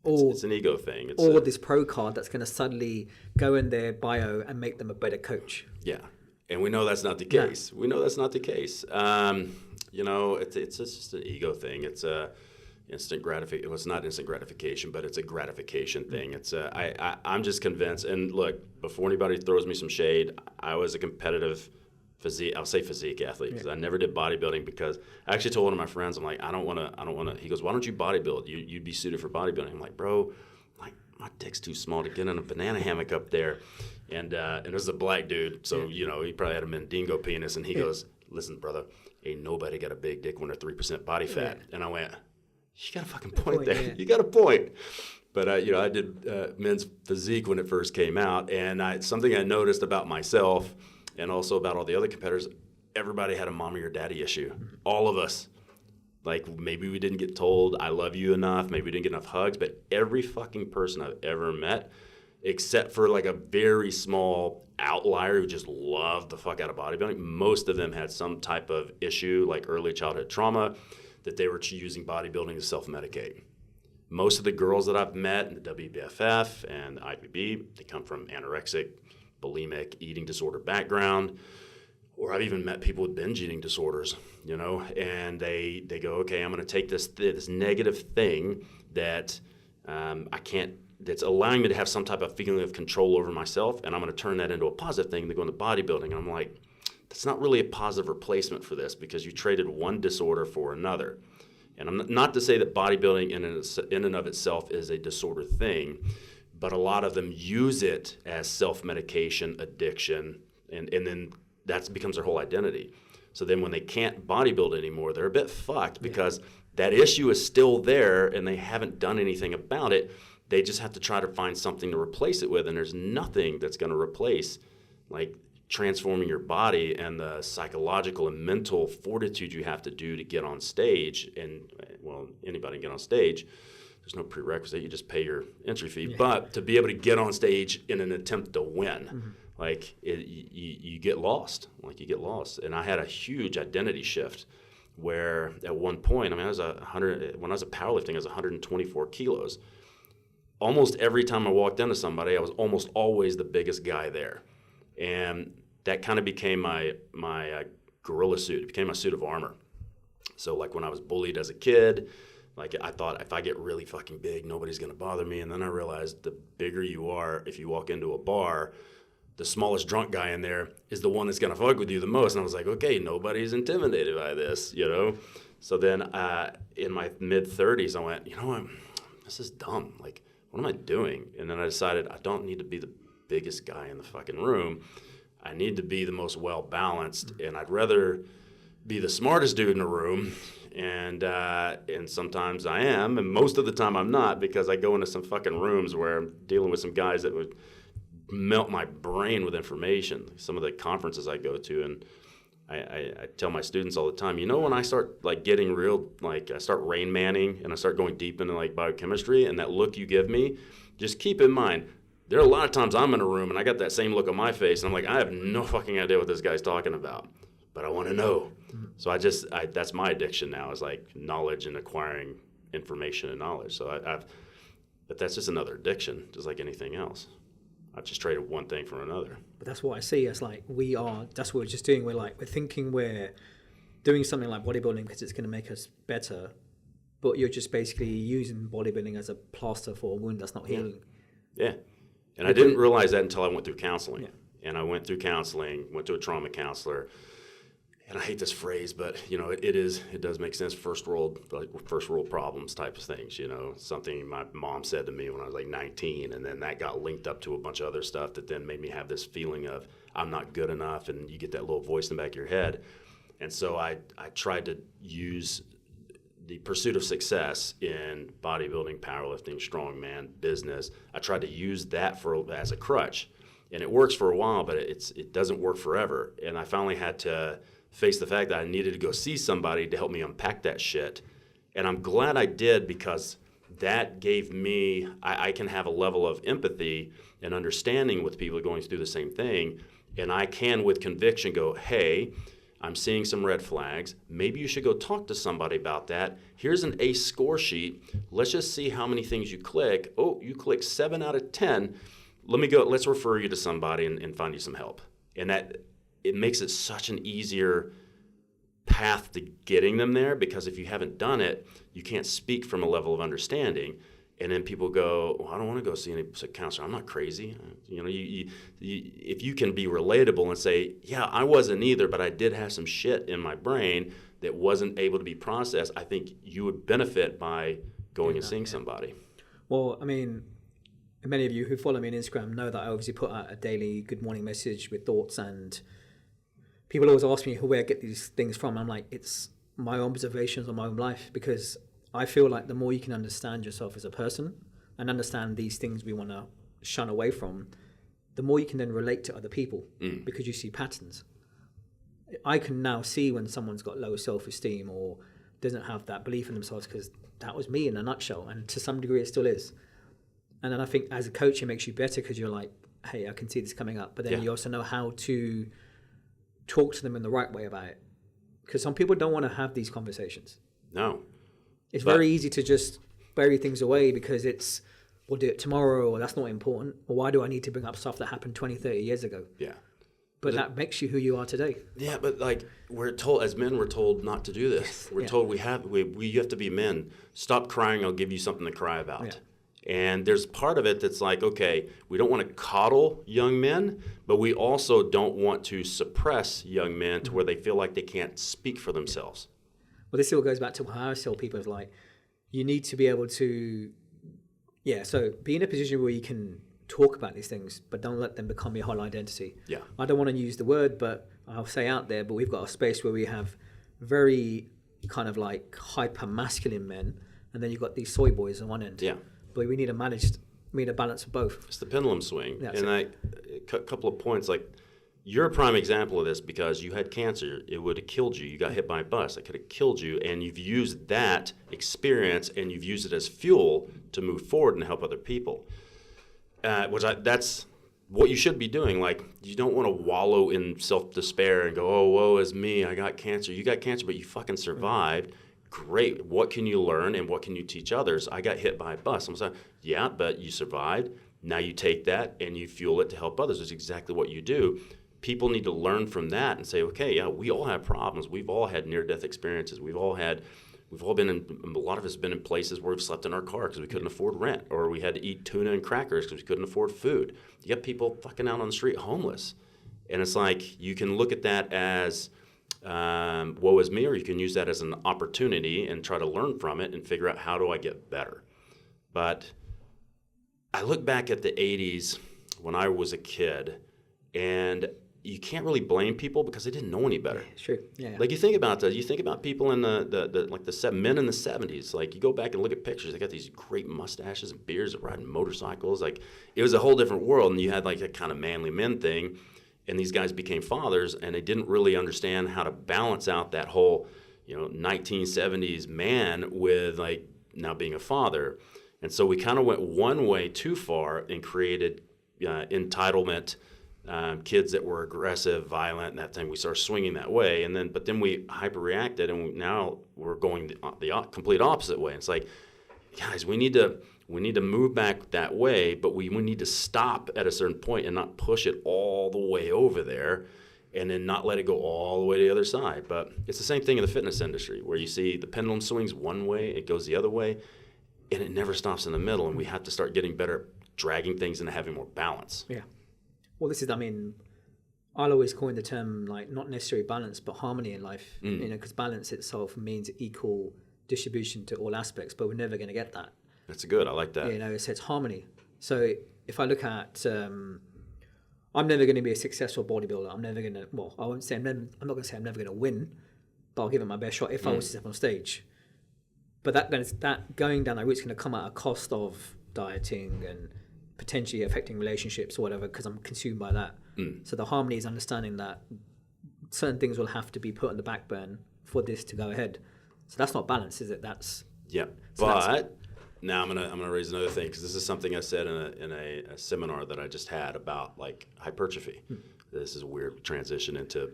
It's an ego thing. Or this pro card that's going to suddenly go in their bio and make them a better coach. Yeah. And we know that's not the case. Yeah. We know that's not the case. It's just an ego thing. It's a instant gratification. Well, it's not instant gratification, but it's a gratification thing. It's I'm just convinced. And look, before anybody throws me some shade, I was a competitive physique athlete because I never did bodybuilding because I actually told one of my friends, I'm like, I don't want to. He goes, why don't you bodybuild? You'd be suited for bodybuilding. I'm like, bro, my dick's too small to get in a banana hammock up there. And it was a black dude, so he probably had a Mandingo penis. And he goes, "Listen, brother, ain't nobody got a big dick when they're 3% body fat." And I went, "You got a fucking point there. Yeah. You got a point." But I did men's physique when it first came out, and something I noticed about myself, and also about all the other competitors, everybody had a mommy or daddy issue. All of us. Like, maybe we didn't get told, I love you enough. Maybe we didn't get enough hugs. But every fucking person I've ever met, except for like a very small outlier who just loved the fuck out of bodybuilding, most of them had some type of issue, like early childhood trauma, that they were using bodybuilding to self-medicate. Most of the girls that I've met in the WBFF and the IPB, they come from anorexic, bulimic, eating disorder background. Or I've even met people with binge eating disorders, and they go, okay, I'm going to take this negative thing that I can't that's allowing me to have some type of feeling of control over myself, and I'm going to turn that into a positive thing to go into bodybuilding. And I'm like, that's not really a positive replacement for this, because you traded one disorder for another. And I'm not to say that bodybuilding in and of itself is a disorder thing, but a lot of them use it as self-medication, addiction, and then that becomes their whole identity. So then when they can't bodybuild anymore, they're a bit fucked, because that issue is still there and they haven't done anything about it. They just have to try to find something to replace it with, and there's nothing that's going to replace like transforming your body and the psychological and mental fortitude you have to do to get on stage. And well, anybody can get on stage. There's no prerequisite. You just pay your entry fee. Yeah. But to be able to get on stage in an attempt to win, like you get lost. Like you get lost. And I had a huge identity shift where at one point, I mean, when I was powerlifting, I was 124 kilos. Almost every time I walked into somebody, I was almost always the biggest guy there. And that kind of became my gorilla suit. It became my suit of armor. So like when I was bullied as a kid, like I thought if I get really fucking big, nobody's going to bother me. And then I realized the bigger you are, if you walk into a bar, the smallest drunk guy in there is the one that's going to fuck with you the most. And I was like, okay, nobody's intimidated by this, you know? So then in my mid-30s, I went, you know what, this is dumb. Like, what am I doing? And then I decided I don't need to be the biggest guy in the fucking room. I need to be the most well-balanced, and I'd rather be the smartest dude in the room, and sometimes I am, and most of the time I'm not, because I go into some fucking rooms where I'm dealing with some guys that would melt my brain with information. Some of the conferences I go to, and I tell my students all the time, you know, when I start like getting real, like I start Rain Manning and I start going deep into like biochemistry, and that look you give me, just keep in mind, there are a lot of times I'm in a room and I got that same look on my face and I'm like, I have no fucking idea what this guy's talking about, but I want to know. So that's my addiction now, is like knowledge and acquiring information and knowledge. So but that's just another addiction, just like anything else. I've just traded one thing for another. But that's what I see. It's like that's what we're just doing. We're thinking we're doing something like bodybuilding because it's going to make us better, but you're just basically using bodybuilding as a plaster for a wound that's not healing. Yeah. And I didn't realize that until I went through counseling. Yeah. And I went through counseling, went to a trauma counselor. And I hate this phrase, but you know, it does make sense. First world problems type of things, you know, something my mom said to me when I was like 19, and then that got linked up to a bunch of other stuff that then made me have this feeling of I'm not good enough, and you get that little voice in the back of your head. And so I tried to use the pursuit of success in bodybuilding, powerlifting, strongman, business. I tried to use that as a crutch, and it works for a while, but it doesn't work forever. And I finally had to face the fact that I needed to go see somebody to help me unpack that shit. And I'm glad I did, because that gave me, I can have a level of empathy and understanding with people going through the same thing. And I can, with conviction, go, hey, I'm seeing some red flags. Maybe you should go talk to somebody about that. Here's an ACE score sheet. Let's just see how many things you click. Oh, you click 7 out of 10. Let's refer you to somebody and find you some help. And that, it makes it such an easier path to getting them there, because if you haven't done it, you can't speak from a level of understanding. And then people go, well, I don't want to go see any counselor. I'm not crazy. You know, if you can be relatable and say, yeah, I wasn't either, but I did have some shit in my brain that wasn't able to be processed, I think you would benefit by going and seeing somebody. Well, I mean, many of you who follow me on Instagram know that I obviously put out a daily good morning message with thoughts, and people always ask me where I get these things from. I'm like, it's my own observations on my own life, because I feel like the more you can understand yourself as a person and understand these things we want to shun away from, the more you can then relate to other people, because you see patterns. I can now see when someone's got low self-esteem or doesn't have that belief in themselves, because that was me in a nutshell, and to some degree it still is. And then I think as a coach it makes you better, because you're like, hey, I can see this coming up, but then you also know how to talk to them in the right way about it, because some people don't want to have these conversations. No. It's very easy to just bury things away because we'll do it tomorrow, or that's not important, or why do I need to bring up stuff that happened 20, 30 years ago? Yeah. But that makes you who you are today. Yeah, but like we're told, as men, we're told not to do this. We're told you have to be men. Stop crying, I'll give you something to cry about. And there's part of it that's like, okay, we don't want to coddle young men, but we also don't want to suppress young men to where they feel like they can't speak for themselves. Well, this all goes back to how I tell people is like, you need to be able to, so be in a position where you can talk about these things, but don't let them become your whole identity. Yeah. I don't want to use the word, but I'll say out there, but we've got a space where we have very kind of like hyper masculine men, and then you've got these soy boys on one end. Yeah. But we need a balance of both. It's the pendulum swing. That's and a couple of points, like, you're a prime example of this because you had cancer. It would have killed you. You got hit by a bus. It could have killed you. And you've used that experience and you've used it as fuel to move forward and help other people. That's what you should be doing. Like, you don't want to wallow in self-despair and go, oh, woe is me. I got cancer. You got cancer, but you fucking survived. Great. What can you learn and what can you teach others? I got hit by a bus. I'm saying, yeah, but you survived. Now you take that and you fuel it to help others. That's exactly what you do. People need to learn from that and say, okay, yeah, we all have problems. We've all had near-death experiences. We've all been in, a lot of us have been in places where we've slept in our car because we couldn't afford rent, or we had to eat tuna and crackers because we couldn't afford food. You got people fucking out on the street homeless. And it's like, you can look at that as woe is me, or you can use that as an opportunity and try to learn from it and figure out, how do I get better? But I look back at the 80s when I was a kid, and you can't really blame people because they didn't know any better. Sure. Yeah. Like, you think about that. You think about people in men in the 70s. Like, you go back and look at pictures. They got these great mustaches and beards, and riding motorcycles. Like, it was a whole different world. And you had like a kind of manly men thing. And these guys became fathers, and they didn't really understand how to balance out that whole, 1970s man with like now being a father. And so we kind of went one way too far and created entitlement. Kids that were aggressive, violent, and that thing, we started swinging that way, but then we hyperreacted, and now we're going the complete opposite way. It's like, guys, we need to move back that way, but we need to stop at a certain point and not push it all the way over there, and then not let it go all the way to the other side. But it's the same thing in the fitness industry, where you see the pendulum swings one way, it goes the other way, and it never stops in the middle. And we have to start getting better at dragging things into having more balance. Yeah. Well, I'll always coin the term, like, not necessarily balance, but harmony in life, because balance itself means equal distribution to all aspects, but we're never going to get that. That's good. I like that. It's harmony. So if I look at, I'm never going to be a successful bodybuilder. I'm never going to, I won't say, I'm not going to say I'm never going to win, but I'll give it my best shot if I was to step on stage. But that going down that route's going to come at a cost of dieting and potentially affecting relationships or whatever, because I'm consumed by that. So the harmony is understanding that certain things will have to be put on the back burner for this to go ahead. So that's not balance, is it? But now I'm gonna raise another thing, because this is something I said in a seminar that I just had about like hypertrophy. This is a weird transition into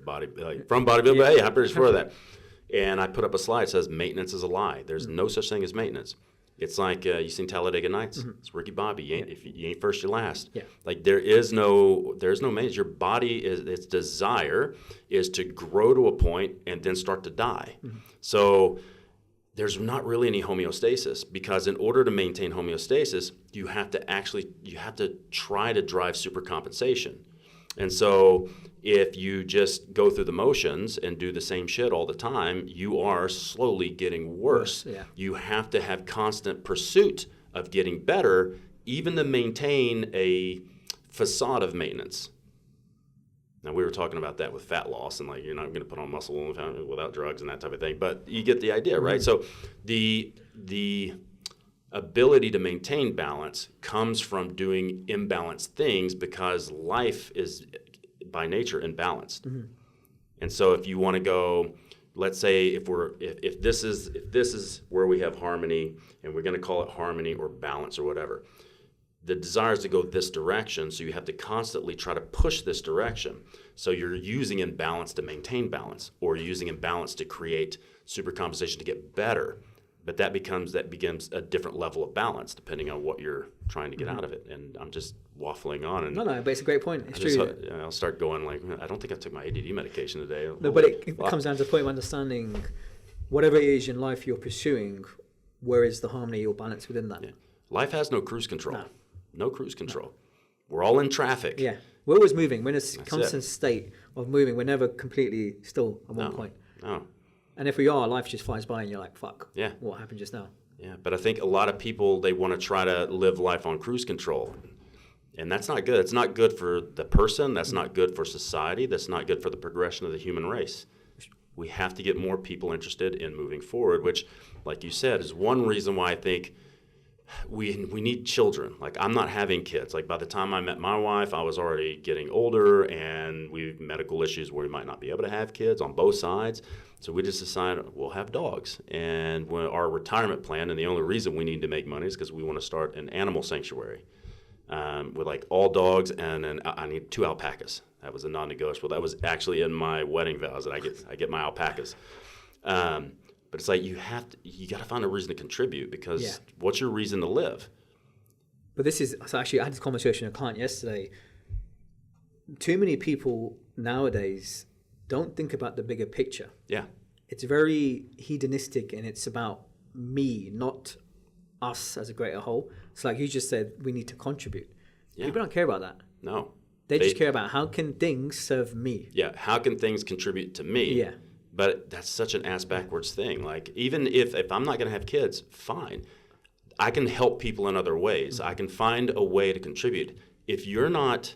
from bodybuilding, but hey, hypertrophy for that. And I put up a slide that says maintenance is a lie. There's no such thing as maintenance. It's like, you seen Talladega Nights? It's Ricky Bobby. If you ain't first, you're last. Yeah. Like, there's no maintenance. Your body its desire is to grow to a point and then start to die. So there's not really any homeostasis, because in order to maintain homeostasis, you have to try to drive supercompensation. And so if you just go through the motions and do the same shit all the time, you are slowly getting worse. Yeah. You have to have constant pursuit of getting better, even to maintain a facade of maintenance. Now, we were talking about that with fat loss, and like, you're not going to put on muscle without drugs and that type of thing, but you get the idea, right? So the ability to maintain balance comes from doing imbalanced things, because life is by nature imbalanced. And so if you want to go, let's say if this is where we have harmony, and we're going to call it harmony or balance or whatever, the desire is to go this direction, so you have to constantly try to push this direction. So you're using imbalance to maintain balance, or using imbalance to create supercompensation to get better. But that becomes a different level of balance depending on what you're trying to get out of it. And I'm just waffling on. And no, but it's a great point. It's true. I'll start going like, I don't think I took my ADD medication today. No, but it comes down to the point of understanding whatever it is in life you're pursuing, where is the harmony or balance within that? Yeah. Life has no cruise control. No cruise control. We're all in traffic. Yeah. We're always moving. We're in a That's constant state of moving. We're never completely still at one point. No. And if we are, life just flies by and you're like, fuck, Yeah. what happened just now? Yeah, but I think a lot of people, they want to try to live life on cruise control. And that's not good. It's not good for the person. That's not good for society. That's not good for the progression of the human race. We have to get more people interested in moving forward, which, like you said, is one reason why I think we need children. Like, I'm not having kids. Like, by the time I met my wife, I was already getting older, and we have medical issues where we might not be able to have kids on both sides. So we just decided we'll have dogs. And when our retirement plan, and the only reason we need to make money is because we want to start an animal sanctuary with like all dogs, and then I need 2 alpacas. That was a non-negotiable. That was actually in my wedding vows that I get my alpacas. But it's like you got to find a reason to contribute, because what's your reason to live? But so actually I had this conversation with a client yesterday. Too many people nowadays don't think about the bigger picture. Yeah. It's very hedonistic, and it's about me, not us as a greater whole. It's like you just said, we need to contribute. Yeah. People don't care about that. No. They just care about how can things serve me. Yeah. How can things contribute to me? Yeah. But that's such an ass-backwards thing. Like, even if I'm not going to have kids, fine. I can help people in other ways. I can find a way to contribute. If you're not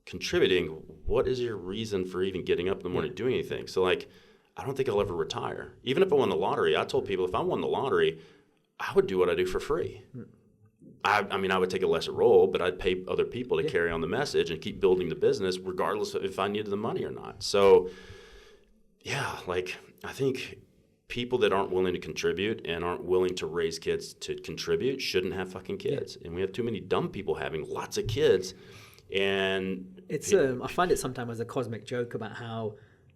contributing, what is your reason for even getting up in the morning doing anything? So, like, I don't think I'll ever retire. Even if I won the lottery, I told people if I won the lottery, I would do what I do for free. I mean, I would take a lesser role, but I'd pay other people to carry on the message and keep building the business regardless of if I needed the money or not. So, yeah, like, I think people that aren't willing to contribute and aren't willing to raise kids to contribute shouldn't have fucking kids. And we have too many dumb people having lots of kids. And it's I find it sometimes as a cosmic joke about how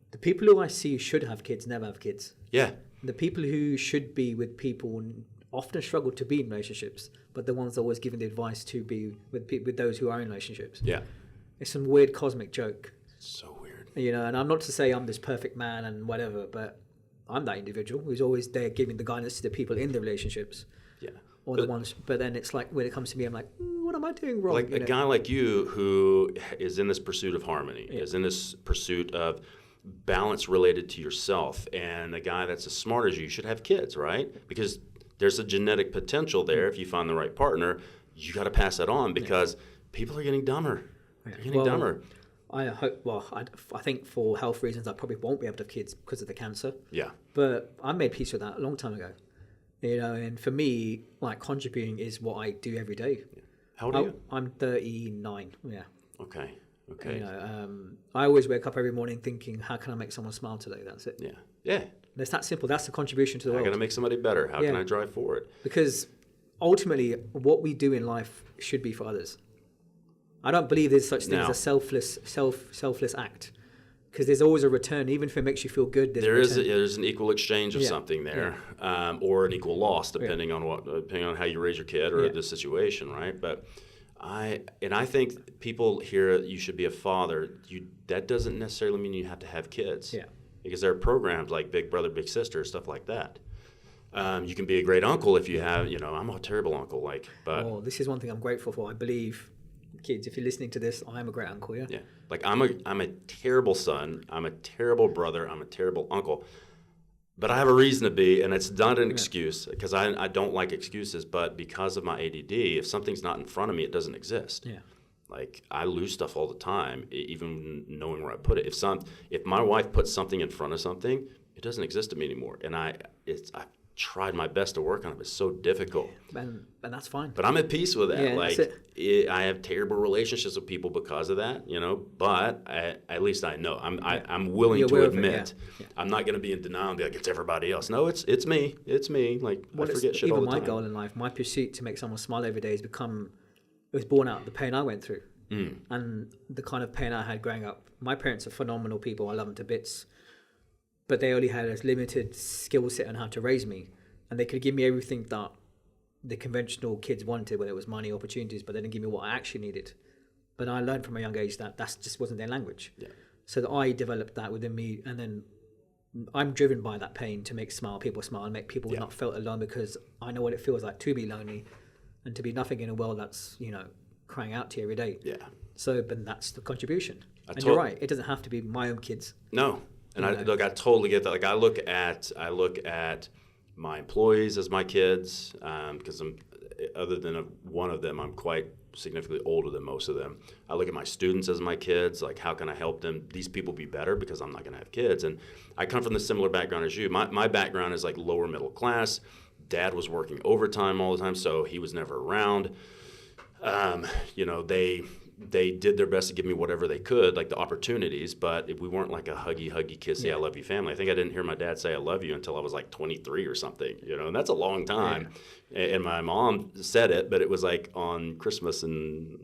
the people who I see should have kids never have kids. Yeah. The people who should be with people often struggle to be in relationships, but the ones always giving the advice to be with those who are in relationships. Yeah. It's some weird cosmic joke. So weird. You know, and I'm not to say I'm this perfect man and whatever, but I'm that individual who's always there giving the guidance to the people in the relationships. Yeah. Or the ones, but then it's like when it comes to me, I'm like, what am I doing wrong? Like a guy like you who is in this pursuit of harmony, is in this pursuit of balance related to yourself, and a guy that's as smart as you should have kids, right? Because there's a genetic potential there. If you find the right partner, you got to pass that on, because people are getting dumber. They're getting dumber. I hope. Well, I think for health reasons, I probably won't be able to have kids because of the cancer. Yeah. But I made peace with that a long time ago. You know, and for me, like, contributing is what I do every day. How old are you? I'm 39. Yeah. Okay. You know, I always wake up every morning thinking, how can I make someone smile today? That's it. Yeah. Yeah. It's that simple. That's the contribution to the world. How can I make somebody better? How can I drive forward? Because ultimately, what we do in life should be for others. I don't believe there's such thing as a selfless act, because there's always a return, even if it makes you feel good. There's an equal exchange of something there, or an equal loss, depending on how you raise your kid or the situation, right? But I think people hear you should be a father. That doesn't necessarily mean you have to have kids. Yeah. Because there are programs like Big Brother, Big Sister, stuff like that. You can be a great uncle if you have, I'm a terrible uncle, but this is one thing I'm grateful for. I believe, kids, if you're listening to this, I am a great uncle. Yeah. Like, I'm a terrible son. I'm a terrible brother. I'm a terrible uncle. But I have a reason to be, and it's not an excuse, because I don't like excuses. But because of my ADD, if something's not in front of me, it doesn't exist. Yeah. Like, I lose stuff all the time, even knowing where I put it. If my wife puts something in front of something, it doesn't exist to me anymore. And I've tried my best to work on it, but it's so difficult. And that's fine. But I'm at peace with that. Yeah, I have terrible relationships with people because of that, but at least I know. I'm willing to admit. I'm not going to be in denial and be like, it's everybody else. No, it's me. It's me. Like, I forget shit all the time. Even my goal in life, my pursuit to make someone smile every day it was born out of the pain I went through. And the kind of pain I had growing up. My parents are phenomenal people. I love them to bits. But they only had a limited skill set on how to raise me. And they could give me everything that the conventional kids wanted, whether it was money, opportunities, but they didn't give me what I actually needed. But I learned from a young age that just wasn't their language. Yeah. So that I developed that within me. And then I'm driven by that pain to make people smile and make people not feel alone, because I know what it feels like to be lonely. and to be nothing in a world that's, crying out to you every day. Yeah. So, but that's the contribution. And you're right. It doesn't have to be my own kids. No. And I totally get that. Like I look at my employees as my kids, because other than one of them, I'm quite significantly older than most of them. I look at my students as my kids. Like, how can I help these people be better, because I'm not going to have kids. And I come from the similar background as you. My background is like lower middle class. Dad was working overtime all the time, so he was never around. They did their best to give me whatever they could, like the opportunities, but we weren't like a huggy, kissy, I love you family. I think I didn't hear my dad say I love you until I was like 23 or something, and that's a long time. Yeah. And my mom said it, but it was like on Christmas and,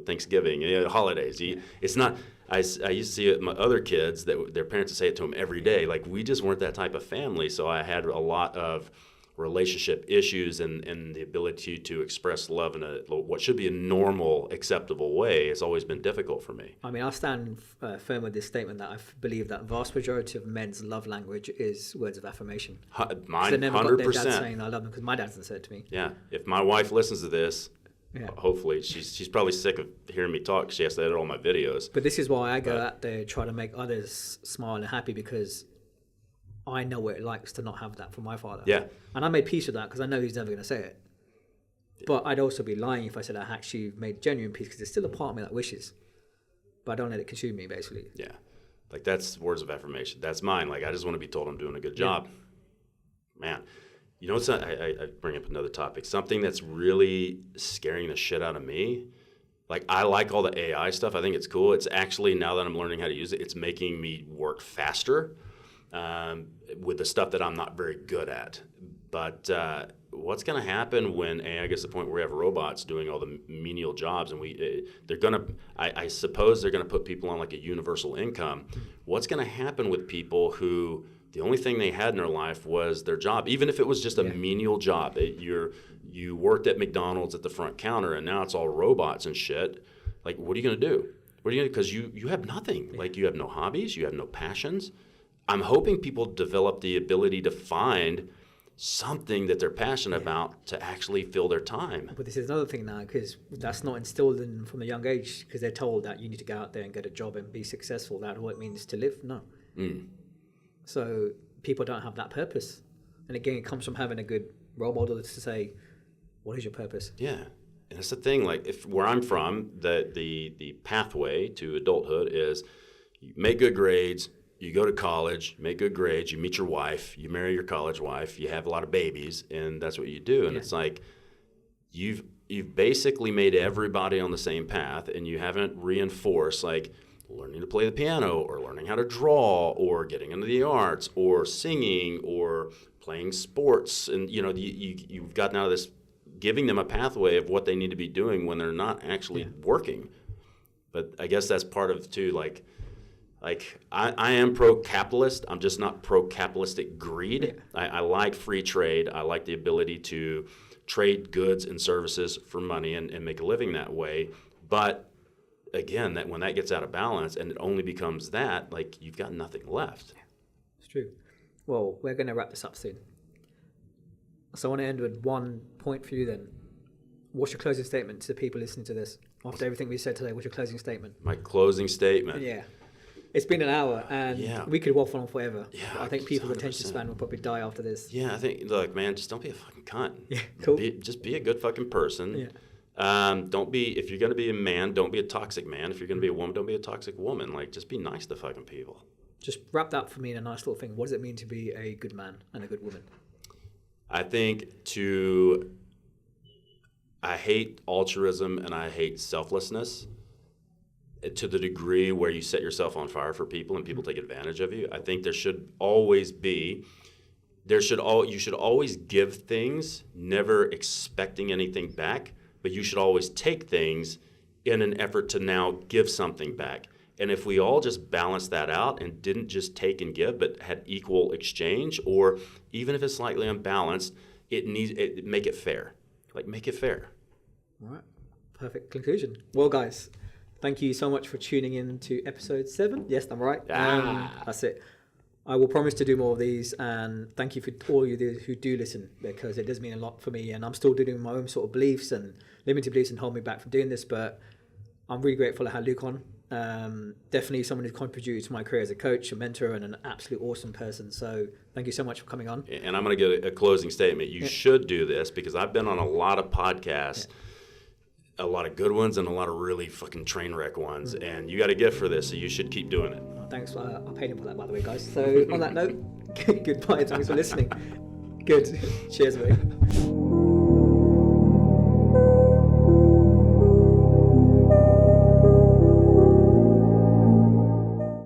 Thanksgiving, holidays. It's not, I used to see it, my other kids, that their parents would say it to them every day. Like, we just weren't that type of family. So I had a lot of relationship issues, and the ability to express love in what should be a normal, acceptable way has always been difficult for me. I mean, I'll stand firm with this statement that I believe that vast majority of men's love language is words of affirmation. Mine, they never 100%. got their dad saying I love them, because my dad hasn't said it to me. Yeah. If my wife listens to this, hopefully, she's probably sick of hearing me talk. She has to edit all my videos. But this is why I go out there, try to make others smile and happy, because I know what it likes to not have that from my father. Yeah. And I made peace with that, because I know he's never going to say it. Yeah. But I'd also be lying if I said I actually made genuine peace, because there's still a part of me that wishes. But I don't let it consume me, basically. Yeah. Like, that's words of affirmation. That's mine. Like, I just want to be told I'm doing a good job. Man. You know what's I bring up another topic. Something that's really scaring the shit out of me. Like, I like all the AI stuff. I think it's cool. It's actually, now that I'm learning how to use it, it's making me work faster. With the stuff that I'm not very good at. But what's going to happen when AI gets to the point where we have robots doing all the menial jobs, and they're going to, I suppose they're going to put people on like a universal income. What's going to happen with people who the only thing they had in their life was their job, even if it was just a menial job? You worked at McDonald's at the front counter, and now it's all robots and shit. Like, what are you going to do? Because you have nothing. Yeah. Like, you have no hobbies, you have no passions. I'm hoping people develop the ability to find something that they're passionate about to actually fill their time. But this is another thing now, because that's not instilled in them from a young age, because they're told that you need to go out there and get a job and be successful. That's what it means to live. No. So people don't have that purpose. And again, it comes from having a good role model to say, what is your purpose? Yeah. And it's the thing, like, where I'm from, the pathway to adulthood is you make good grades, you go to college, make good grades, you meet your wife, you marry your college wife, you have a lot of babies, and that's what you do. And it's like, you've basically made everybody on the same path, and you haven't reinforced, like, learning to play the piano, or learning how to draw, or getting into the arts, or singing, or playing sports. And, you've gotten out of this, giving them a pathway of what they need to be doing when they're not actually working. But I guess that's part of, too, like I am pro-capitalist. I'm just not pro-capitalistic greed. Yeah. I like free trade. I like the ability to trade goods and services for money and make a living that way. But again, that when that gets out of balance and it only becomes that, like, you've got nothing left. It's true. Well, we're going to wrap this up soon. So I want to end with one point for you then. What's your closing statement to the people listening to this? After everything we said today, what's your closing statement? My closing statement? Yeah. It's been an hour, and we could waffle on forever. Yeah, I think people's 100%. attention span will probably die after this. Yeah, I think, look, man, just don't be a fucking cunt. Yeah, cool. Just be a good fucking person. Yeah. If you're going to be a man, don't be a toxic man. If you're going to be a woman, don't be a toxic woman. Like, just be nice to fucking people. Just wrap that for me in a nice little thing. What does it mean to be a good man and a good woman? I think I hate altruism and I hate selflessness to the degree where you set yourself on fire for people and people take advantage of you. I think you should always give things, never expecting anything back, but you should always take things in an effort to now give something back. And if we all just balanced that out and didn't just take and give, but had equal exchange, or even if it's slightly unbalanced, make it fair. Like, make it fair. All right. Perfect conclusion. Well, guys, thank you so much for tuning in to episode 7. Yes, I'm right. That's it. I will promise to do more of these, and thank you for all you who do listen, because it does mean a lot for me, and I'm still doing my own sort of beliefs and limited beliefs and hold me back from doing this, but I'm really grateful I had Luke on. Definitely someone who's contributed to my career as a coach, a mentor, and an absolute awesome person. So thank you so much for coming on. And I'm going to get a closing statement. You should do this, because I've been on a lot of podcasts, a lot of good ones and a lot of really fucking train wreck ones, and you got a gift for this, so you should keep doing it. Thanks. I paid him for that, by the way, guys. So on that note, goodbye. Thanks for listening. Good. Cheers, mate.